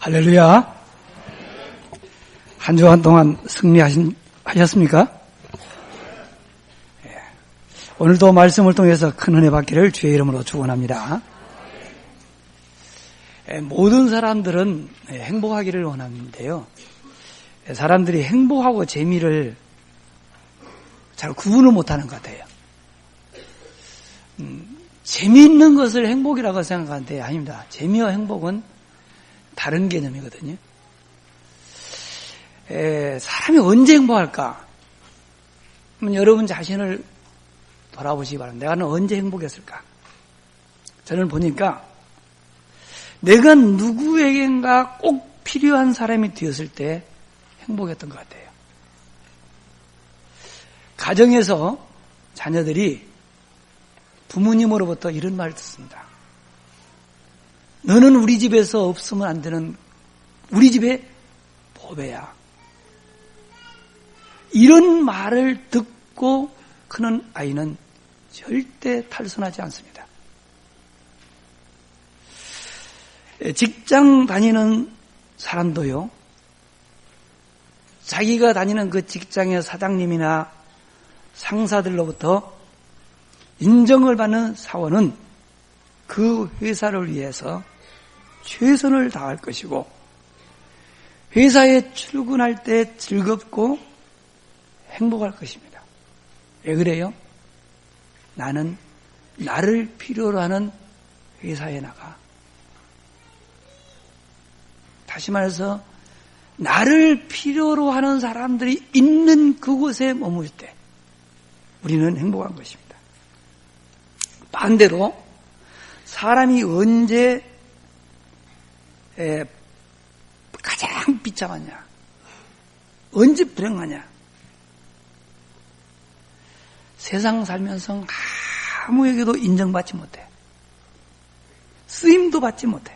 할렐루야. 한 주간 동안 승리하셨습니까? 예. 오늘도 말씀을 통해서 큰 은혜 받기를 주의 이름으로 축원합니다. 모든 사람들은 행복하기를 원하는데요. 사람들이 행복하고 재미를 잘 구분을 못하는 것 같아요. 재미있는 것을 행복이라고 생각하는데 아닙니다. 재미와 행복은 다른 개념이거든요. 사람이 언제 행복할까? 그러면 여러분 자신을 돌아보시기 바랍니다. 내가 언제 행복했을까? 저는 보니까 내가 누구에겐가 꼭 필요한 사람이 되었을 때 행복했던 것 같아요. 가정에서 자녀들이 부모님으로부터 이런 말을 듣습니다. 너는 우리 집에서 없으면 안 되는 우리 집의 보배야. 이런 말을 듣고 크는 아이는 절대 탈선하지 않습니다. 직장 다니는 사람도요, 자기가 다니는 그 직장의 사장님이나 상사들로부터 인정을 받는 사원은 그 회사를 위해서 최선을 다할 것이고 회사에 출근할 때 즐겁고 행복할 것입니다. 왜 그래요? 나는 나를 필요로 하는 회사에 나가. 다시 말해서 나를 필요로 하는 사람들이 있는 그곳에 머물 때 우리는 행복한 것입니다. 반대로 사람이 언제 가장 비참하냐? 언제 불행하냐? 세상 살면서 아무에게도 인정받지 못해. 쓰임도 받지 못해.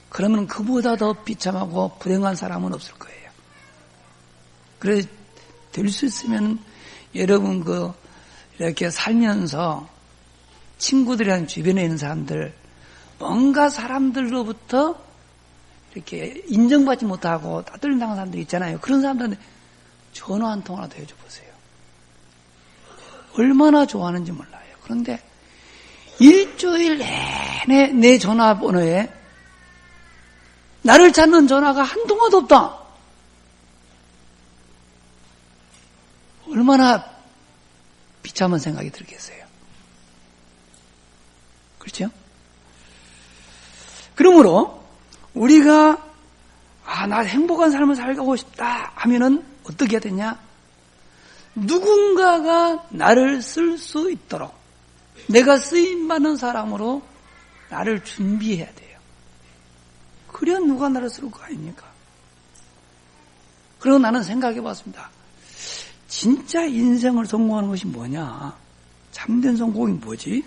그러면 그보다 더 비참하고 불행한 사람은 없을 거예요. 그래, 될 수 있으면 여러분 이렇게 살면서 친구들이랑 주변에 있는 사람들, 뭔가 사람들로부터 이렇게 인정받지 못하고 따돌림 당한 사람들 있잖아요. 그런 사람들한테 전화 한 통화라도 해줘보세요. 얼마나 좋아하는지 몰라요. 그런데 일주일 내내 내 전화번호에 나를 찾는 전화가 한 통화도 없다. 얼마나 비참한 생각이 들겠어요. 그렇죠? 그러므로 우리가 나 행복한 삶을 살고 싶다 하면은 어떻게 해야 되냐? 누군가가 나를 쓸 수 있도록 내가 쓰임받는 사람으로 나를 준비해야 돼요. 그래야 누가 나를 쓸 거 아닙니까? 그리고 나는 생각해 봤습니다. 진짜 인생을 성공하는 것이 뭐냐? 참된 성공이 뭐지?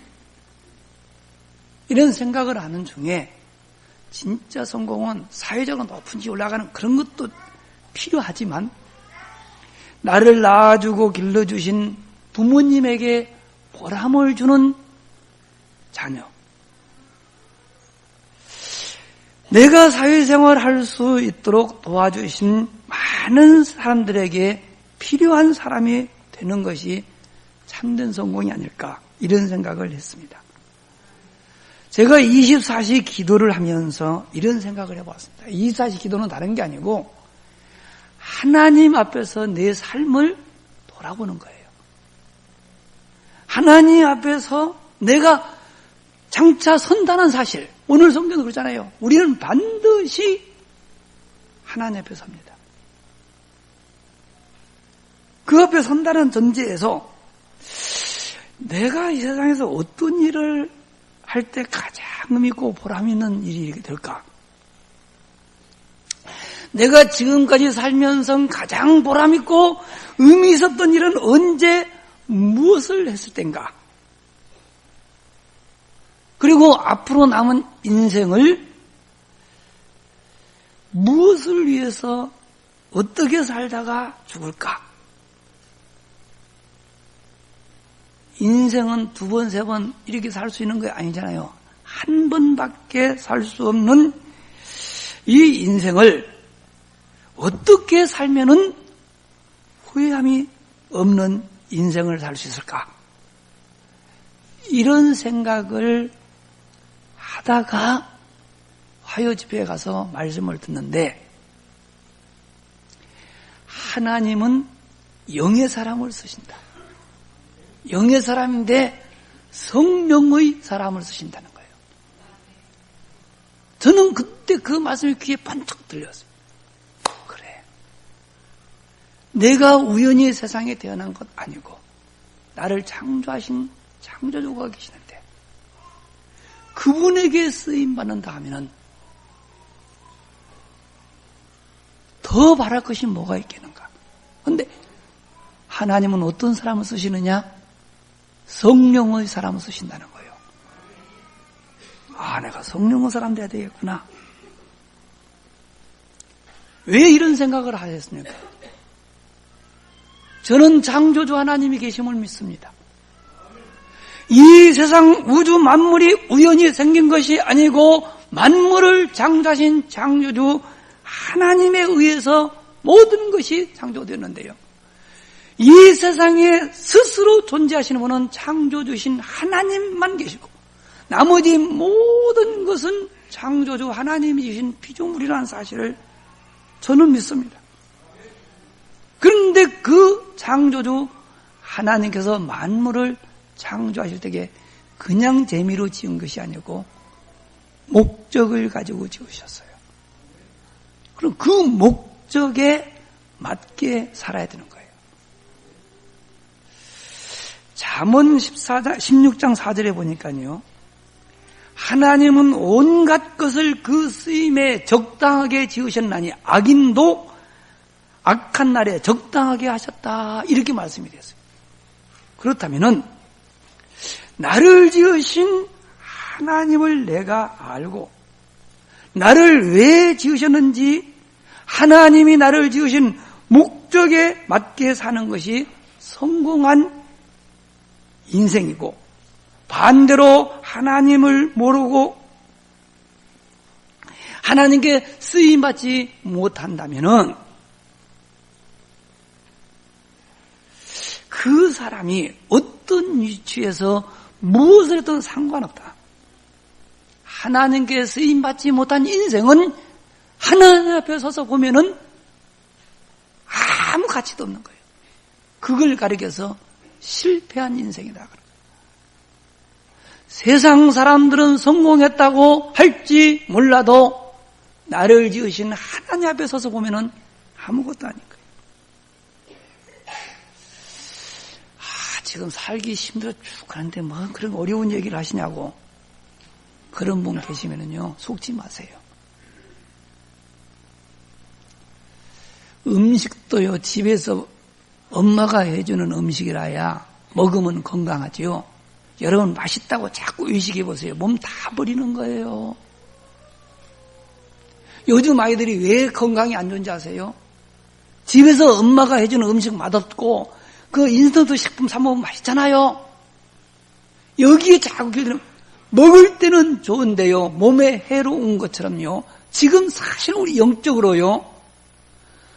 이런 생각을 하는 중에 진짜 성공은 사회적으로 높은 지 올라가는 그런 것도 필요하지만 나를 낳아주고 길러주신 부모님에게 보람을 주는 자녀, 내가 사회생활을 할 수 있도록 도와주신 많은 사람들에게 필요한 사람이 되는 것이 참된 성공이 아닐까 이런 생각을 했습니다. 제가 24시 기도를 하면서 이런 생각을 해봤습니다. 24시 기도는 다른 게 아니고 하나님 앞에서 내 삶을 돌아보는 거예요. 하나님 앞에서 내가 장차 선다는 사실, 오늘 성경도 그러잖아요. 우리는 반드시 하나님 앞에 섭니다. 그 앞에 선다는 전제에서 내가 이 세상에서 어떤 일을 할 때 가장 의미있고 보람 있는 일이 될까? 내가 지금까지 살면서 가장 보람있고 의미 있었던 일은 언제 무엇을 했을 땐가? 그리고 앞으로 남은 인생을 무엇을 위해서 어떻게 살다가 죽을까? 인생은 두 번, 세 번 이렇게 살 수 있는 게 아니잖아요. 한 번밖에 살 수 없는 이 인생을 어떻게 살면은 후회함이 없는 인생을 살 수 있을까? 이런 생각을 하다가 화요 집회에 가서 말씀을 듣는데, 하나님은 영의 사람을 쓰신다. 영의 사람인데 성령의 사람을 쓰신다는 거예요. 저는 그때 그 말씀이 귀에 반짝 들렸어요. 그래. 내가 우연히 세상에 태어난 것 아니고 나를 창조하신 창조주가 계시는데 그분에게 쓰임받는다 하면은 더 바랄 것이 뭐가 있겠는가? 그런데 하나님은 어떤 사람을 쓰시느냐? 성령의 사람을 쓰신다는 거예요. 아, 내가 성령의 사람 돼야 되겠구나. 왜 이런 생각을 하셨습니까? 저는 창조주 하나님이 계심을 믿습니다. 이 세상 우주 만물이 우연히 생긴 것이 아니고 만물을 창조하신 창조주 하나님에 의해서 모든 것이 창조되었는데요. 이 세상에 스스로 존재하시는 분은 창조주신 하나님만 계시고 나머지 모든 것은 창조주 하나님이 주신 피조물이라는 사실을 저는 믿습니다. 그런데 그 창조주 하나님께서 만물을 창조하실 때에 그냥 재미로 지은 것이 아니고 목적을 가지고 지으셨어요. 그럼 그 목적에 맞게 살아야 되는 거예요. 잠언 16장 4절에 보니까요. 하나님은 온갖 것을 그 쓰임에 적당하게 지으셨나니 악인도 악한 날에 적당하게 하셨다. 이렇게 말씀이 됐어요. 그렇다면은 나를 지으신 하나님을 내가 알고 나를 왜 지으셨는지 하나님이 나를 지으신 목적에 맞게 사는 것이 성공한 인생이고 반대로 하나님을 모르고 하나님께 쓰임받지 못한다면은 그 사람이 어떤 위치에서 무엇을 해도 상관없다. 하나님께 쓰임받지 못한 인생은 하나님 앞에 서서 보면은 아무 가치도 없는 거예요. 그걸 가리켜서 실패한 인생이다. 세상 사람들은 성공했다고 할지 몰라도 나를 지으신 하나님 앞에 서서 보면은 아무것도 아닌 거예요. 지금 살기 힘들어 죽하는데 뭐 그런 어려운 얘기를 하시냐고 그런 분 계시면은요 속지 마세요. 음식도요 집에서 엄마가 해주는 음식이라야 먹으면 건강하지요. 여러분 맛있다고 자꾸 의식해 보세요. 몸 다 버리는 거예요. 요즘 아이들이 왜 건강이 안 좋은지 아세요? 집에서 엄마가 해주는 음식 맛없고 그 인스턴트 식품 사 먹으면 맛있잖아요. 여기에 자꾸 기대는 먹을 때는 좋은데요. 몸에 해로운 것처럼요. 지금 사실 우리 영적으로요.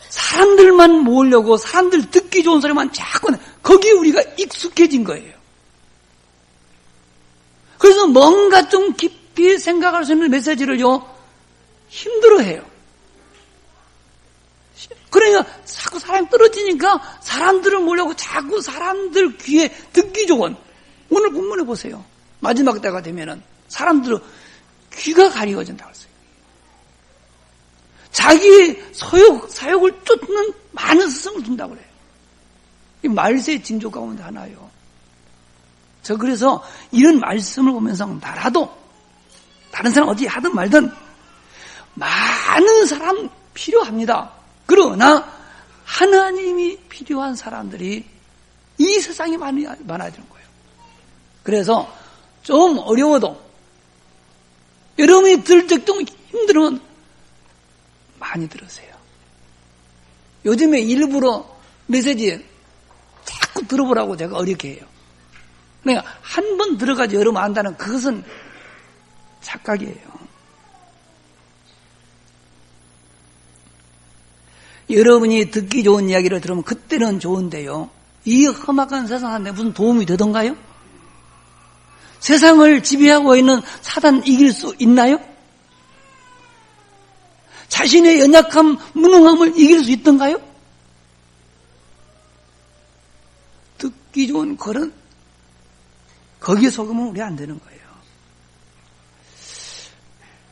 사람들만 모으려고 사람들 듣기 좋은 소리만 자꾸 거기에 우리가 익숙해진 거예요. 그래서 뭔가 좀 깊이 생각할 수 있는 메시지를요. 힘들어해요. 그러니까 자꾸 사람이 떨어지니까 사람들을 모으려고 자꾸 사람들 귀에 듣기 좋은 오늘 본문에 보세요. 마지막 때가 되면은 사람들은 귀가 가리워진다고 했어요. 자기 사욕을 쫓는 많은 스승을 둔다고 그래요. 이 말세의 징조 가운데 하나예요. 저 그래서 이런 말씀을 보면서 나라도 다른 사람 어디 하든 말든 많은 사람 필요합니다. 그러나 하나님이 필요한 사람들이 이 세상에 많아지는 거예요. 그래서 좀 어려워도 여러분이 들을 때 좀 힘들면 많이 들으세요. 요즘에 일부러 메시지 자꾸 들어보라고 제가 어렵게 해요. 그러니까 한 번 들어가지 여러분 안다는 그것은 착각이에요. 여러분이 듣기 좋은 이야기를 들으면 그때는 좋은데요. 이 험악한 세상한테 무슨 도움이 되던가요? 세상을 지배하고 있는 사단 이길 수 있나요? 자신의 연약함, 무능함을 이길 수 있던가요? 듣기 좋은 글은 거기에 속으면 우리 안 되는 거예요.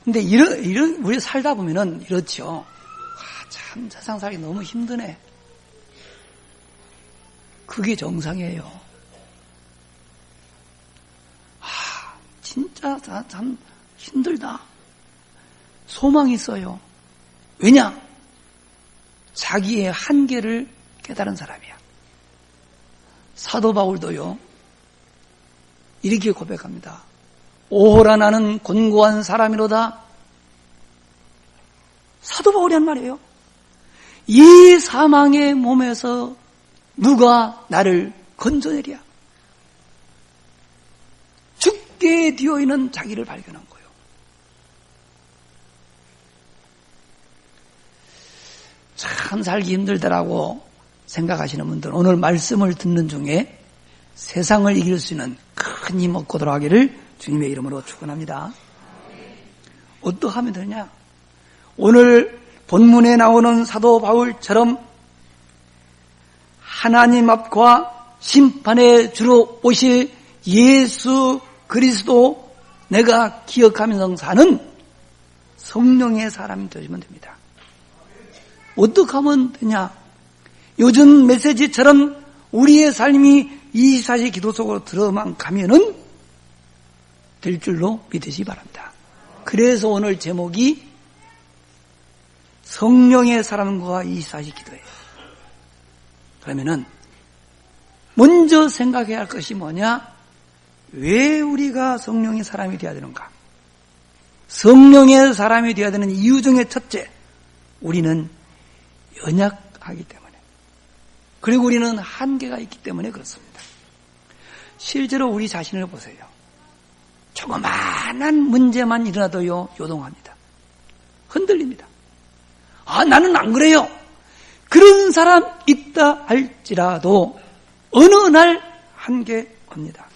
근데 우리 살다 보면은 이렇죠. 참 세상 살기 너무 힘드네. 그게 정상이에요. 진짜 참 힘들다. 소망이 있어요. 왜냐? 자기의 한계를 깨달은 사람이야. 사도 바울도요, 이렇게 고백합니다. 오호라 나는 곤고한 사람이로다. 사도 바울이 한 말이에요. 이 사망의 몸에서 누가 나를 건져내랴. 죽게 되어 있는 자기를 발견한 거예요. 참 살기 힘들다라고 생각하시는 분들, 오늘 말씀을 듣는 중에 세상을 이길 수 있는 큰 힘 얻고 돌아가기를 주님의 이름으로 축원합니다. 어떻게 하면 되냐? 오늘 본문에 나오는 사도 바울처럼 하나님 앞과 심판에 주로 오실 예수 그리스도 내가 기억하면서 사는 성령의 사람이 되시면 됩니다. 어떻게 하면 되냐? 요즘 메시지처럼 우리의 삶이 24시 기도 속으로 들어만 가면은 될 줄로 믿으시기 바랍니다. 그래서 오늘 제목이 성령의 사람과 24시 기도예요. 그러면은 먼저 생각해야 할 것이 뭐냐? 왜 우리가 성령의 사람이 되어야 되는가? 성령의 사람이 되어야 되는 이유 중에 첫째, 우리는 연약하기 때문에, 그리고 우리는 한계가 있기 때문에 그렇습니다. 실제로 우리 자신을 보세요. 조그마한 문제만 일어나도요, 요동합니다. 흔들립니다. 나는 안 그래요. 그런 사람 있다 할지라도 어느 날 한계 옵니다.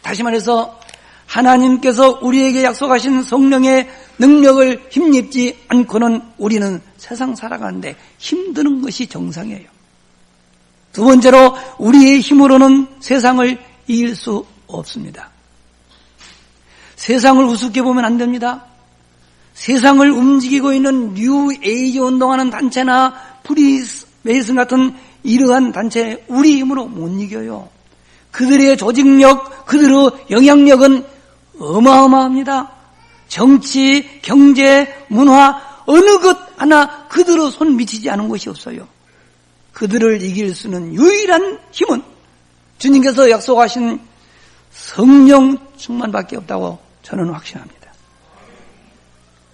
다시 말해서 하나님께서 우리에게 약속하신 성령의 능력을 힘입지 않고는 우리는 세상 살아가는데 힘드는 것이 정상이에요. 두 번째로 우리의 힘으로는 세상을 이길 수 없습니다. 세상을 우습게 보면 안 됩니다. 세상을 움직이고 있는 뉴 에이지 운동하는 단체나 프리메이슨 같은 이러한 단체 우리 힘으로 못 이겨요. 그들의 조직력, 그들의 영향력은 어마어마합니다. 정치, 경제, 문화 어느 것 하나 그들의 손 미치지 않은 것이 없어요. 그들을 이길 수 있는 유일한 힘은 주님께서 약속하신 성령 충만밖에 없다고 저는 확신합니다.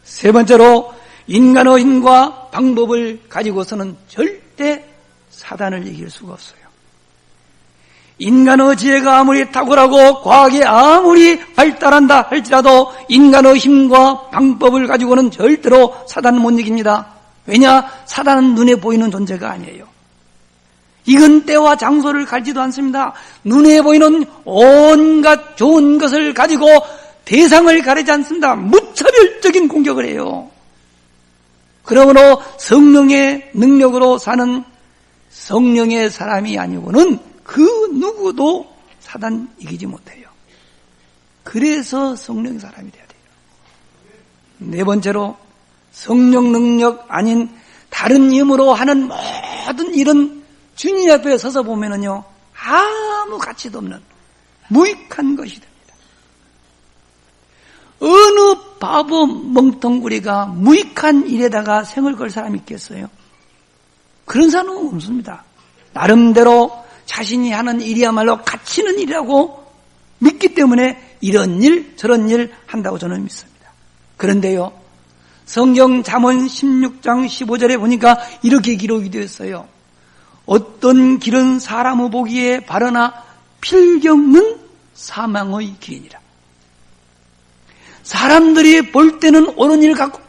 세 번째로 인간의 힘과 방법을 가지고서는 절대 사단을 이길 수가 없어요. 인간의 지혜가 아무리 탁월하고 과학이 아무리 발달한다 할지라도 인간의 힘과 방법을 가지고는 절대로 사단은 못 이깁니다. 왜냐? 사단은 눈에 보이는 존재가 아니에요. 이건 때와 장소를 가리지도 않습니다. 눈에 보이는 온갖 좋은 것을 가지고 대상을 가리지 않습니다. 무차별적인 공격을 해요. 그러므로 성령의 능력으로 사는 성령의 사람이 아니고는 그 누구도 사단 이기지 못해요. 그래서 성령의 사람이 돼야 돼요. 네 번째로 성령 능력 아닌 다른 힘으로 하는 모든 일은 주님 앞에 서서 보면은요, 아무 가치도 없는 무익한 것이 됩니다. 어느 바보 멍텅구리가 무익한 일에다가 생을 걸 사람이 있겠어요? 그런 사람은 없습니다. 나름대로 자신이 하는 일이야말로 가치 있는 일이라고 믿기 때문에 이런 일 저런 일 한다고 저는 믿습니다. 그런데요, 성경 잠언 16장 15절에 보니까 이렇게 기록이 되어 있어요. 어떤 길은 사람의 보기에 바르나 필경은 사망의 길이니라. 사람들이 볼 때는 옳은 일 같고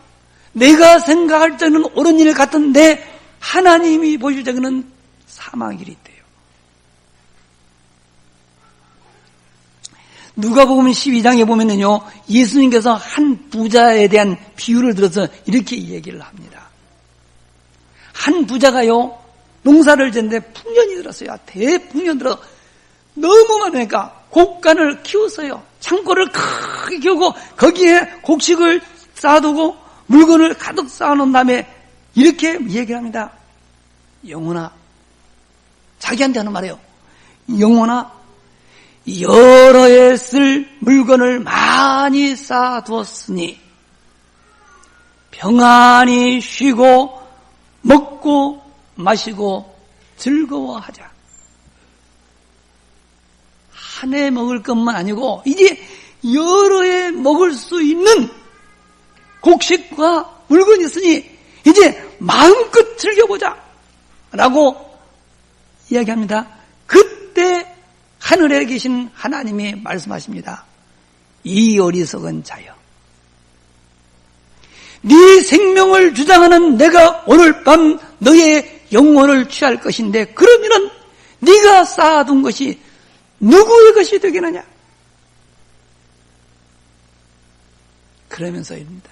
내가 생각할 때는 옳은 일 같은데 하나님이 보실 때는 사망의 길이 있대요. 누가복음 12장에 보면은요, 예수님께서 한 부자에 대한 비유를 들어서 이렇게 얘기를 합니다. 한 부자가요, 농사를 짓는데 풍년이 들었어요. 대풍년 들어 너무 많으니까 곡간을 키웠어요. 창고를 크게 키우고 거기에 곡식을 쌓아두고 물건을 가득 쌓아놓은 다음에 이렇게 얘기를 합니다. 영혼아, 자기한테 하는 말이에요. 영혼아, 여러 해 쓸 물건을 많이 쌓아두었으니 평안히 쉬고 먹고 마시고 즐거워하자. 한 해 먹을 것만 아니고 이제 여러 해 먹을 수 있는 곡식과 물건이 있으니 이제 마음껏 즐겨보자 라고 이야기합니다. 그때 하늘에 계신 하나님이 말씀하십니다. 이 어리석은 자여, 네 생명을 주장하는 내가 오늘 밤 너의 영혼을 취할 것인데 그러면은 네가 쌓아둔 것이 누구의 것이 되겠느냐? 그러면서입니다.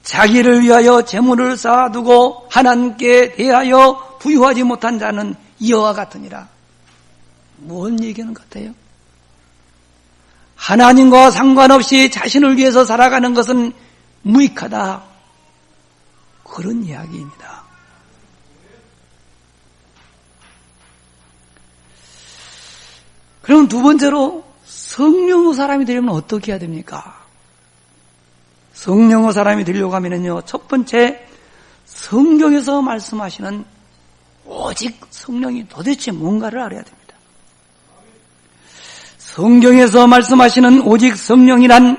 자기를 위하여 재물을 쌓아두고 하나님께 대하여 부유하지 못한 자는 이와 같으니라. 뭔 얘기하는 것 같아요? 하나님과 상관없이 자신을 위해서 살아가는 것은 무익하다. 그런 이야기입니다. 그럼 두 번째로 성령의 사람이 되려면 어떻게 해야 됩니까? 성령의 사람이 되려고 하면요, 첫 번째 성경에서 말씀하시는 오직 성령이 도대체 뭔가를 알아야 됩니다. 성경에서 말씀하시는 오직 성령이란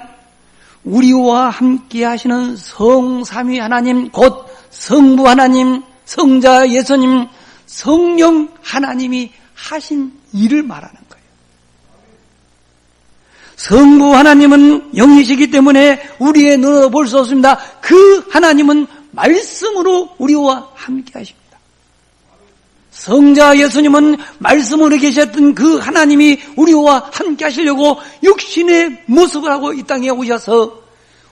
우리와 함께 하시는 성삼위 하나님, 곧 성부 하나님, 성자 예수님, 성령 하나님이 하신 일을 말하는 거예요. 성부 하나님은 영이시기 때문에 우리의 눈으로 볼 수 없습니다. 그 하나님은 말씀으로 우리와 함께 하십니다. 성자 예수님은 말씀으로 계셨던 그 하나님이 우리와 함께 하시려고 육신의 모습을 하고 이 땅에 오셔서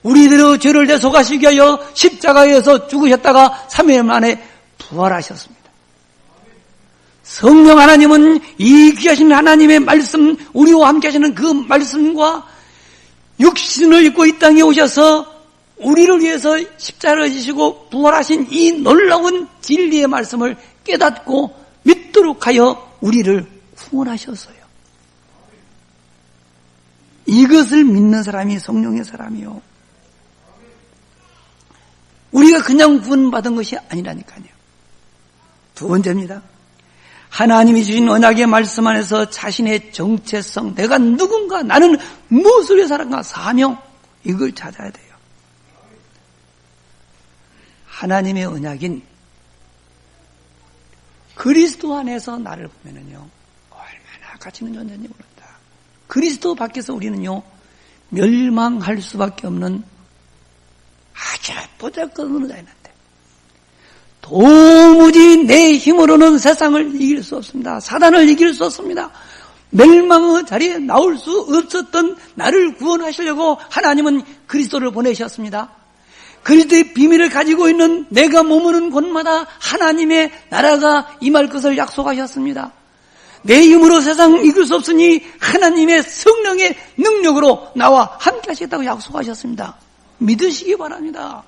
우리들의 죄를 대속하시기 위하여 십자가에서 죽으셨다가 3일 만에 부활하셨습니다. 성령 하나님은 이 귀하신 하나님의 말씀, 우리와 함께 하시는 그 말씀과 육신을 입고 이 땅에 오셔서 우리를 위해서 십자가를 지시고 부활하신 이 놀라운 진리의 말씀을 깨닫고 믿도록 하여 우리를 구원하셨어요. 이것을 믿는 사람이 성령의 사람이요. 우리가 그냥 구원받은 것이 아니라니까요. 두 번째입니다. 하나님이 주신 언약의 말씀 안에서 자신의 정체성, 내가 누군가, 나는 무엇을 위해 살아가, 사명, 이걸 찾아야 돼요. 하나님의 언약인 그리스도 안에서 나를 보면은요, 얼마나 가치 있는 존재인지 모른다. 그리스도 밖에서 우리는요, 멸망할 수밖에 없는 아주 보잘것없는 자였는데, 도무지 내 힘으로는 세상을 이길 수 없습니다. 사단을 이길 수 없습니다. 멸망의 자리에 나올 수 없었던 나를 구원하시려고 하나님은 그리스도를 보내셨습니다. 그리스도의 비밀을 가지고 있는 내가 머무는 곳마다 하나님의 나라가 임할 것을 약속하셨습니다. 내 힘으로 세상 이길 수 없으니 하나님의 성령의 능력으로 나와 함께 하시겠다고 약속하셨습니다. 믿으시기 바랍니다.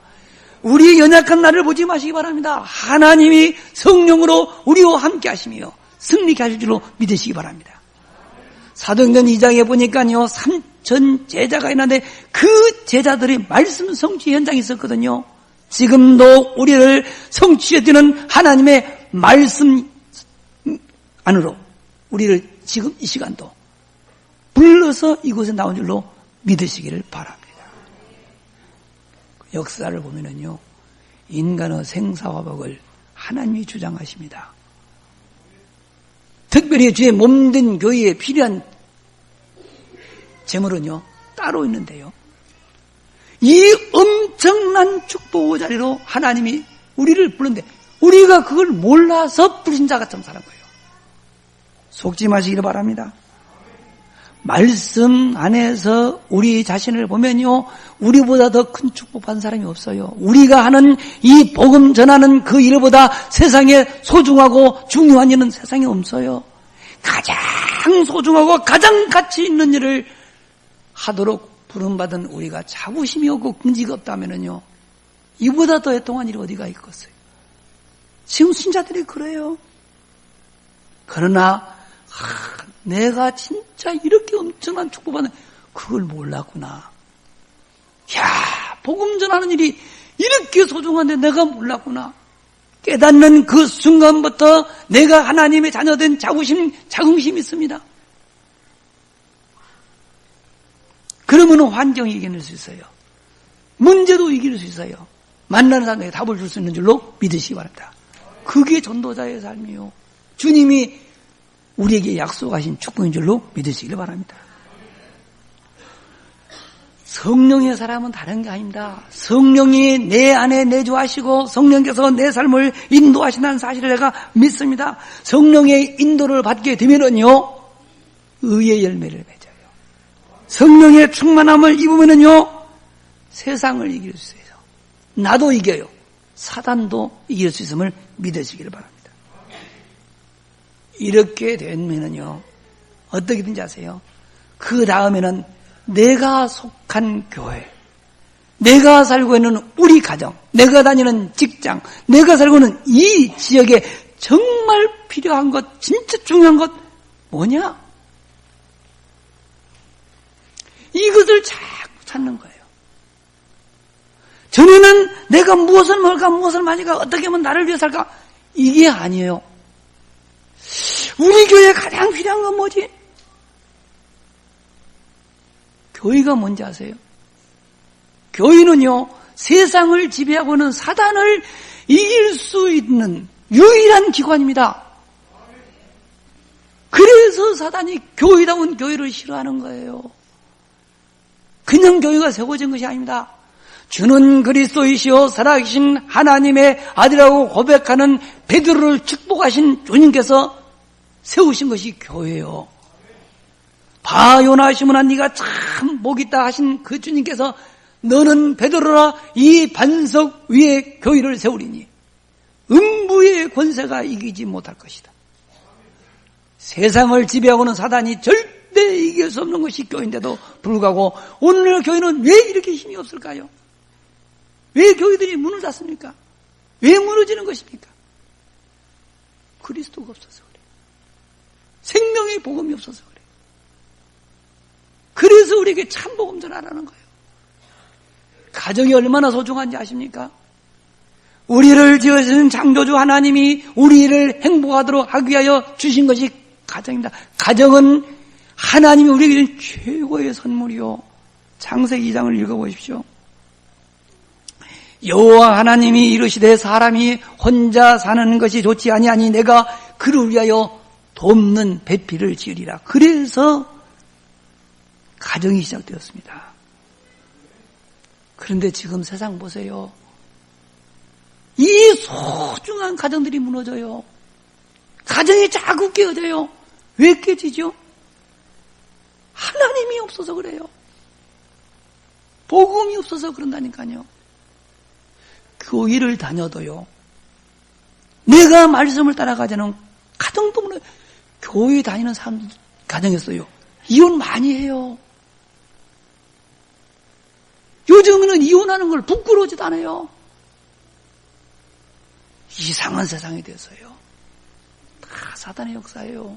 우리의 연약한 나를 보지 마시기 바랍니다. 하나님이 성령으로 우리와 함께 하시며 승리케 하실 줄로 믿으시기 바랍니다. 사도행전 2장에 보니까요, 3천 제자가 있는데 그 제자들이 말씀 성취 현장에 있었거든요. 지금도 우리를 성취해주는 하나님의 말씀 안으로 우리를 지금 이 시간도 불러서 이곳에 나온 줄로 믿으시기를 바랍니다. 역사를 보면은요, 인간의 생사화복을 하나님이 주장하십니다. 특별히 주의 몸된 교회에 필요한 재물은요 따로 있는데요, 이 엄청난 엄청난 축복 자리로 하나님이 우리를 부른데 우리가 그걸 몰라서 불신자같이 사는 거예요. 속지 마시기를 바랍니다. 말씀 안에서 우리 자신을 보면요, 우리보다 더 큰 축복받은 사람이 없어요. 우리가 하는 이 복음 전하는 그 일보다 세상에 소중하고 중요한 일은 세상에 없어요. 가장 소중하고 가장 가치 있는 일을 하도록 부름받은 우리가 자부심이 없고 긍지가 없다면요, 이보다 더 애통한 일이 어디가 있겠어요. 지금 신자들이 그래요. 그러나 내가 진짜 이렇게 엄청난 축복받는 그걸 몰랐구나. 야, 복음 전하는 일이 이렇게 소중한데 내가 몰랐구나. 깨닫는 그 순간부터 내가 하나님의 자녀된 자긍심이 있습니다. 그러면 환경이 이겨낼 수 있어요. 문제도 이길 수 있어요. 만나는 사람에게 답을 줄 수 있는 줄로 믿으시기 바랍니다. 그게 전도자의 삶이요, 주님이 우리에게 약속하신 축복인 줄로 믿으시길 바랍니다. 성령의 사람은 다른 게 아닙니다. 성령이 내 안에 내주하시고 성령께서 내 삶을 인도하신다는 사실을 내가 믿습니다. 성령의 인도를 받게 되면은요, 의의 열매를 맺어요. 성령의 충만함을 입으면은요, 세상을 이길 수 있어요. 나도 이겨요. 사단도 이길 수 있음을 믿으시길 바랍니다. 이렇게 되면은요, 어떻게든지 하세요. 그 다음에는 내가 속한 교회, 내가 살고 있는 우리 가정, 내가 다니는 직장, 내가 살고 있는 이 지역에 정말 필요한 것, 진짜 중요한 것 뭐냐? 이것을 자꾸 찾는 거예요. 전에는 내가 무엇을 먹을까, 무엇을 마실까, 어떻게 하면 나를 위해 살까, 이게 아니에요. 우리 교회에 가장 필요한 건 뭐지? 교회가 뭔지 아세요? 교회는요, 세상을 지배하고 있는 사단을 이길 수 있는 유일한 기관입니다. 그래서 사단이 교회다운 교회를 싫어하는 거예요. 그냥 교회가 세워진 것이 아닙니다. 주는 그리스도이시오 살아계신 하나님의 아들이라고 고백하는 베드로를 축복하신 주님께서 세우신 것이 교회예요. 봐 요나 시몬아 네가 참 복 있다 하신 그 주님께서 너는 베드로라 이 반석 위에 교회를 세우리니 음부의 권세가 이기지 못할 것이다. 세상을 지배하고는 사단이 절대 이길 수 없는 것이 교회인데도 불구하고 오늘 교회는 왜 이렇게 힘이 없을까요? 왜 교회들이 문을 닫습니까? 왜 무너지는 것입니까? 그리스도가 없어서 그래요. 생명의 복음이 없어서 그래요. 그래서 우리에게 참 복음 전하라는 거예요. 가정이 얼마나 소중한지 아십니까? 우리를 지으신 창조주 하나님이 우리를 행복하도록 하기 위하여 주신 것이 가정입니다. 가정은 하나님이 우리에게 준 최고의 선물이요. 창세기 2장을 읽어보십시오. 여호와 하나님이 이르시되 사람이 혼자 사는 것이 좋지 아니하니 내가 그를 위하여 돕는 배필을 지으리라. 그래서 가정이 시작되었습니다. 그런데 지금 세상 보세요. 이 소중한 가정들이 무너져요. 가정이 자꾸 깨어져요. 왜 깨지죠? 하나님이 없어서 그래요. 복음이 없어서 그런다니까요. 교회를 다녀도요, 내가 말씀을 따라가자는 가정도 무너져요. 교회 다니는 사람 가정에서요, 이혼 많이 해요. 요즘에는 이혼하는 걸 부끄러워지도 않아요. 이상한 세상이 됐어요. 다 사단의 역사예요.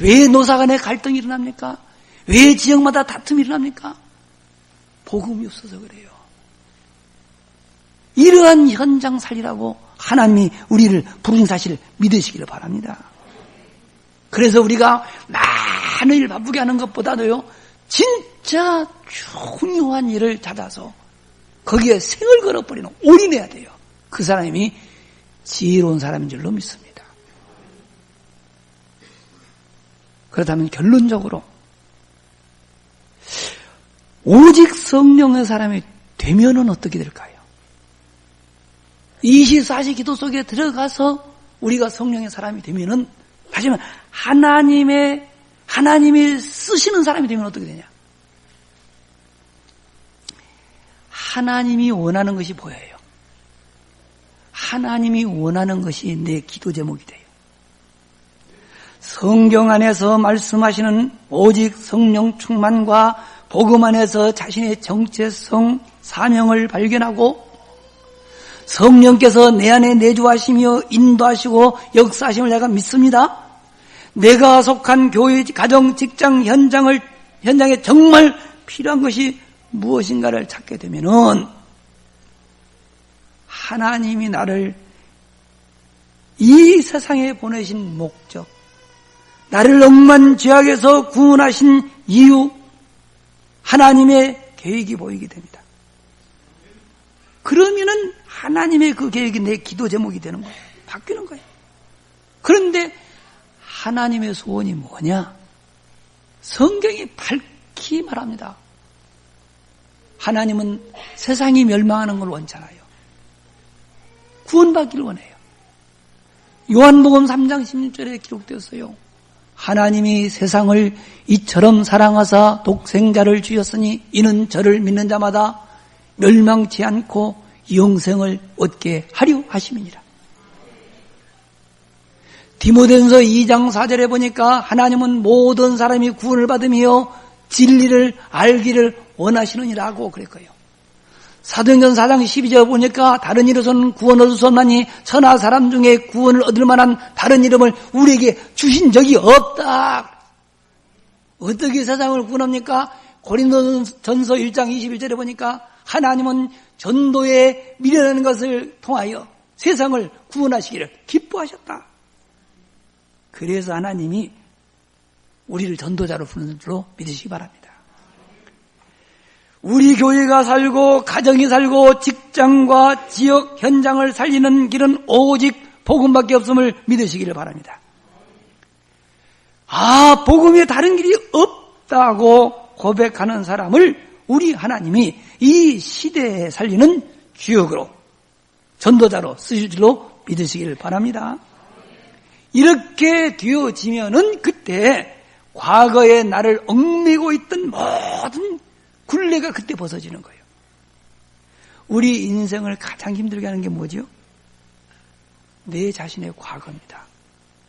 왜 노사간에 갈등이 일어납니까? 왜 지역마다 다툼이 일어납니까? 복음이 없어서 그래요. 이러한 현장 살리라고 하나님이 우리를 부른 사실을 믿으시기를 바랍니다. 그래서 우리가 많은 일 바쁘게 하는 것보다도요, 진짜 중요한 일을 찾아서 거기에 생을 걸어버리는 올인해야 돼요. 그 사람이 지혜로운 사람인 줄로 믿습니다. 그렇다면 결론적으로 오직 성령의 사람이 되면은 어떻게 될까요? 24시 기도 속에 들어가서 우리가 성령의 사람이 되면은, 다시 말하면 하나님이 쓰시는 사람이 되면 어떻게 되냐? 하나님이 원하는 것이 보여요. 하나님이 원하는 것이 내 기도 제목이 돼요. 성경 안에서 말씀하시는 오직 성령 충만과 복음 안에서 자신의 정체성, 사명을 발견하고 성령께서 내 안에 내주하시며 인도하시고 역사하심을 내가 믿습니다. 내가 속한 교회, 가정, 직장, 현장에 정말 필요한 것이 무엇인가를 찾게 되면은 하나님이 나를 이 세상에 보내신 목적, 나를 억만 죄악에서 구원하신 이유, 하나님의 계획이 보이게 됩니다. 그러면은 하나님의 그 계획이 내 기도 제목이 되는 거예요. 바뀌는 거예요. 그런데 하나님의 소원이 뭐냐? 성경이 밝히 말합니다. 하나님은 세상이 멸망하는 걸 원찮아요. 구원받기를 원해요. 요한복음 3장 16절에 기록되었어요. 하나님이 세상을 이처럼 사랑하사 독생자를 주셨으니 이는 저를 믿는 자마다 멸망치 않고 영생을 얻게 하려 하심이니라. 디모데전서 2장 4절에 보니까 하나님은 모든 사람이 구원을 받으며 진리를 알기를 원하시느니라고 그랬고요. 사도행전 4장 12절 보니까 다른 이로서는 구원 얻을 수 없나니 천하 사람 중에 구원을 얻을 만한 다른 이름을 우리에게 주신 적이 없다. 어떻게 세상을 구원합니까? 고린도전서 1장 21절에 보니까 하나님은 전도에 미련한 것을 통하여 세상을 구원하시기를 기뻐하셨다. 그래서 하나님이 우리를 전도자로 부르는 줄로 믿으시기 바랍니다. 우리 교회가 살고 가정이 살고 직장과 지역 현장을 살리는 길은 오직 복음밖에 없음을 믿으시기를 바랍니다. 복음에 다른 길이 없다고 고백하는 사람을 우리 하나님이 이 시대에 살리는 주역으로 전도자로 쓰실 줄로 믿으시기를 바랍니다. 이렇게 되어지면은 그때 과거에 나를 얽매고 있던 모든 굴레가 그때 벗어지는 거예요. 우리 인생을 가장 힘들게 하는 게 뭐죠? 내 자신의 과거입니다.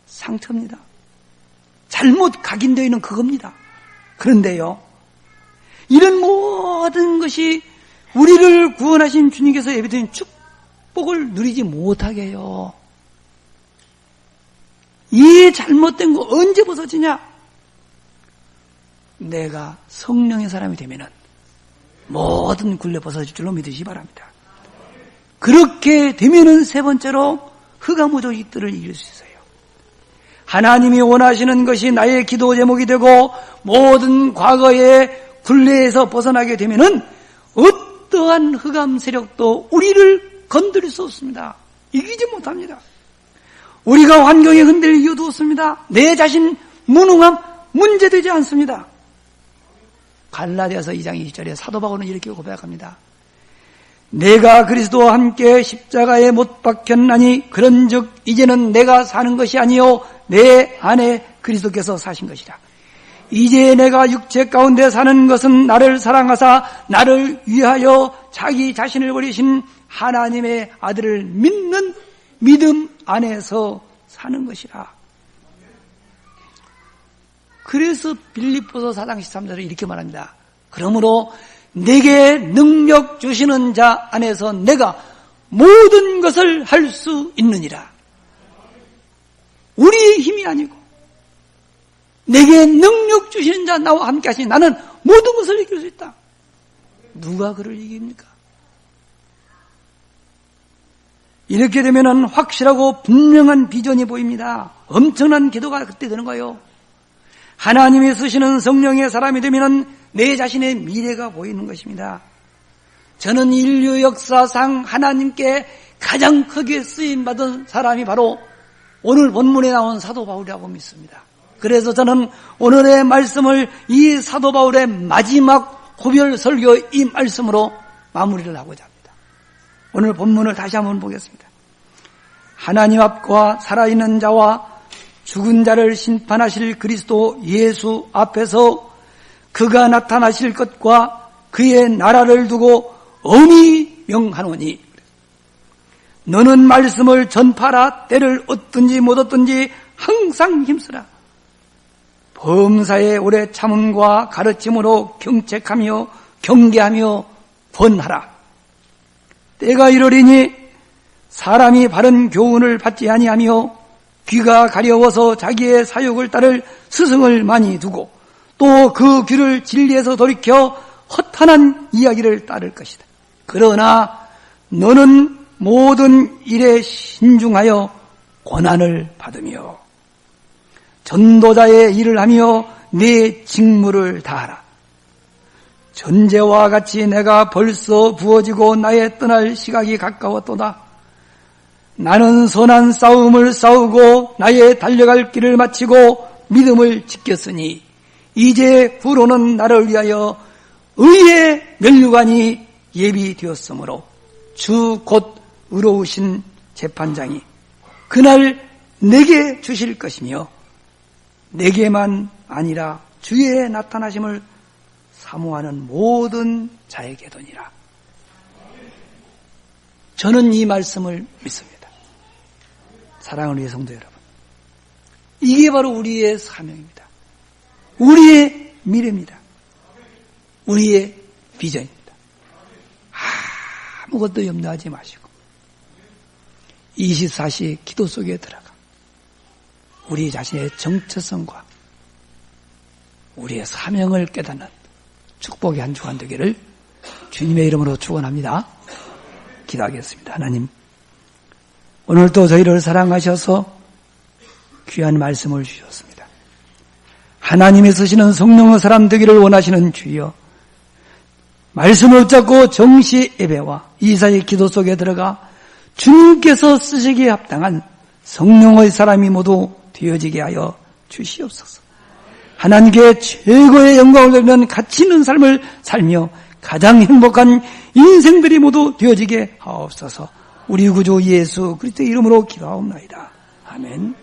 상처입니다. 잘못 각인되어 있는 그겁니다. 그런데요, 이런 모든 것이 우리를 구원하신 주님께서 예비드린 축복을 누리지 못하게 해요. 이 잘못된 거 언제 벗어지냐? 내가 성령의 사람이 되면은 모든 굴레 벗어질 줄로 믿으시기 바랍니다. 그렇게 되면은 세 번째로 흑암무적들을 이길 수 있어요. 하나님이 원하시는 것이 나의 기도 제목이 되고 모든 과거의 굴레에서 벗어나게 되면은 어떠한 흑암 세력도 우리를 건드릴 수 없습니다. 이기지 못합니다. 우리가 환경에 흔들릴 이유도 없습니다. 내 자신 무능함 문제되지 않습니다. 갈라디아서 2장 20절에 사도 바울은 이렇게 고백합니다. 내가 그리스도와 함께 십자가에 못 박혔나니 그런즉 이제는 내가 사는 것이 아니요 내 안에 그리스도께서 사신 것이라. 이제 내가 육체 가운데 사는 것은 나를 사랑하사 나를 위하여 자기 자신을 버리신 하나님의 아들을 믿는 믿음 안에서 사는 것이라. 그래서 빌립보서 4장 13절에 이렇게 말합니다. 그러므로 내게 능력 주시는 자 안에서 내가 모든 것을 할 수 있느니라. 우리의 힘이 아니고 내게 능력 주시는 자 나와 함께 하시니 나는 모든 것을 이길 수 있다. 누가 그를 이깁니까? 이렇게 되면은 확실하고 분명한 비전이 보입니다. 엄청난 기도가 그때 되는 거예요. 하나님이 쓰시는 성령의 사람이 되면은 내 자신의 미래가 보이는 것입니다. 저는 인류 역사상 하나님께 가장 크게 쓰임받은 사람이 바로 오늘 본문에 나온 사도 바울이라고 믿습니다. 그래서 저는 오늘의 말씀을 이 사도 바울의 마지막 고별 설교 이 말씀으로 마무리를 하고자 합니다. 오늘 본문을 다시 한번 보겠습니다. 하나님 앞과 살아있는 자와 죽은 자를 심판하실 그리스도 예수 앞에서 그가 나타나실 것과 그의 나라를 두고 엄히 명하노니 너는 말씀을 전파하라. 때를 얻든지 못 얻든지 항상 힘쓰라. 범사의 오래 참음과 가르침으로 경책하며 경계하며 번하라. 때가 이르리니 사람이 바른 교훈을 받지 아니하며 귀가 가려워서 자기의 사욕을 따를 스승을 많이 두고 또 그 귀를 진리에서 돌이켜 허탄한 이야기를 따를 것이다. 그러나 너는 모든 일에 신중하여 고난을 받으며 전도자의 일을 하며 네 직무를 다하라. 전제와 같이 내가 벌써 부어지고 나의 떠날 시각이 가까웠도다. 나는 선한 싸움을 싸우고 나의 달려갈 길을 마치고 믿음을 지켰으니 이제 후로는 나를 위하여 의의 면류관이 예비되었으므로 주 곧 의로우신 재판장이 그날 내게 주실 것이며 내게만 아니라 주의 나타나심을 사모하는 모든 자에게도니라. 저는 이 말씀을 믿습니다. 사랑하는 우리 성도 여러분, 이게 바로 우리의 사명입니다. 우리의 미래입니다. 우리의 비전입니다. 아무것도 염려하지 마시고 24시 기도 속에 들어가 우리 자신의 정체성과 우리의 사명을 깨닫는 축복의 한 주간 되기를 주님의 이름으로 축원합니다. 기도하겠습니다. 하나님, 오늘도 저희를 사랑하셔서 귀한 말씀을 주셨습니다. 하나님이 쓰시는 성령의 사람 되기를 원하시는 주여, 말씀을 붙잡고 정시 예배와 이사의 기도 속에 들어가 주님께서 쓰시기에 합당한 성령의 사람이 모두 되어지게 하여 주시옵소서. 하나님께 최고의 영광을 돌리는 가치 있는 삶을 살며 가장 행복한 인생들이 모두 되어지게 하옵소서. 우리 구주 예수 그리스도의 이름으로 기도하옵나이다. 아멘.